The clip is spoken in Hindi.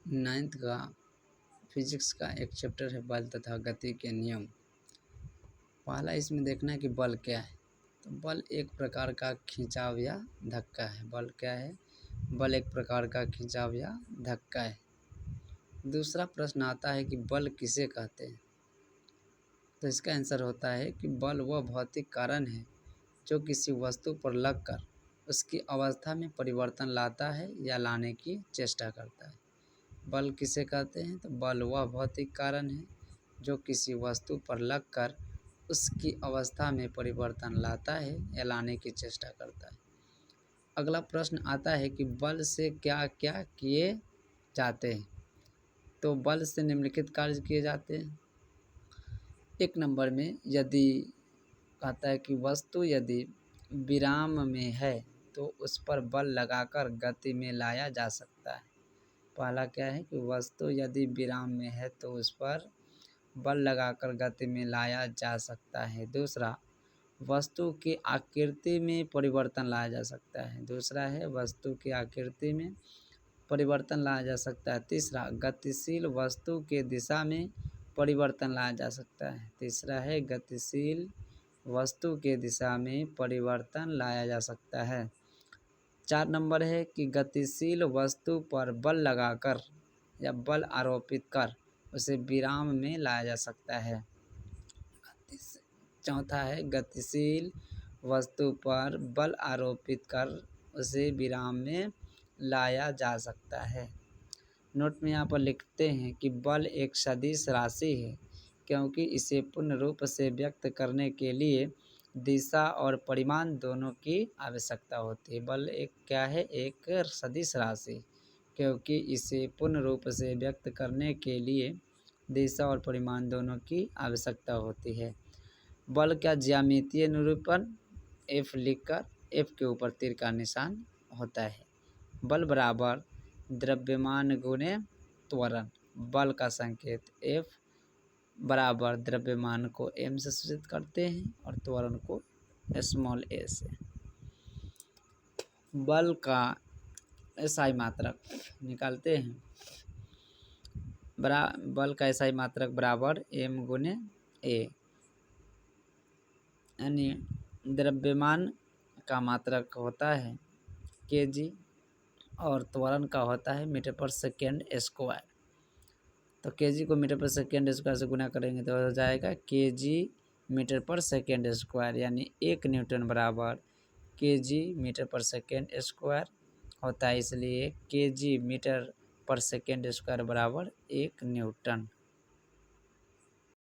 नाइन्थ का फिजिक्स का एक चैप्टर है बल तथा गति के नियम। पहला इसमें देखना है कि बल क्या है। तो बल एक प्रकार का खिंचाव या धक्का है। बल क्या है? बल एक प्रकार का खिंचाव या धक्का है। दूसरा प्रश्न आता है कि बल किसे कहते हैं। तो इसका आंसर होता है कि बल वह भौतिक कारण है जो किसी वस्तु पर लगकर उसकी अवस्था में परिवर्तन लाता है या लाने की चेष्टा करता है। बल किसे कहते हैं? तो बल वह भौतिक कारण है जो किसी वस्तु पर लगकर उसकी अवस्था में परिवर्तन लाता है या लाने की चेष्टा करता है। अगला प्रश्न आता है कि बल से क्या क्या किए जाते हैं। तो बल से निम्नलिखित कार्य किए जाते हैं। एक नंबर में यदि कहता है कि वस्तु यदि विराम में है तो उस पर बल लगाकर गति में लाया जा सकता है। पहला क्या है कि वस्तु यदि विराम में है तो उस पर बल लगाकर गति में लाया जा सकता है। दूसरा, वस्तु की आकृति में परिवर्तन लाया जा सकता है। दूसरा है वस्तु की आकृति में परिवर्तन लाया जा सकता है। तीसरा, गतिशील वस्तु के दिशा में परिवर्तन लाया जा सकता है। तीसरा है गतिशील वस्तु के दिशा में परिवर्तन लाया जा सकता है। 4 नंबर है कि गतिशील वस्तु पर बल लगाकर या बल आरोपित कर उसे विराम में लाया जा सकता है। चौथा है गतिशील वस्तु पर बल आरोपित कर उसे विराम में लाया जा सकता है। नोट में यहाँ पर लिखते हैं कि बल एक सदिश राशि है क्योंकि इसे पूर्ण रूप से व्यक्त करने के लिए दिशा और परिमाण दोनों की आवश्यकता होती है। बल एक क्या है? एक सदिश राशि, क्योंकि इसे पूर्ण रूप से व्यक्त करने के लिए दिशा और परिमाण दोनों की आवश्यकता होती है। बल का ज्यामितीय निरूपण F लिखकर F के ऊपर तीर का निशान होता है। बल बराबर द्रव्यमान गुणे त्वरण। बल का संकेत F बराबर द्रव्यमान को m से सूचित करते हैं और त्वरण को स्मॉल a से। बल का SI मात्रक निकालते हैं। बल का SI मात्रक बराबर m गुणे a, यानी द्रव्यमान का मात्रक होता है kg और त्वरण का होता है मीटर पर सेकेंड स्क्वायर। तो kg को मीटर पर सेकेंड स्क्वायर से गुना करेंगे तो हो जाएगा kg मीटर पर सेकेंड स्क्वायर, यानी 1 न्यूटन बराबर kg मीटर पर सेकेंड स्क्वायर होता है। इसलिए kg मीटर पर सेकेंड स्क्वायर बराबर 1 न्यूटन।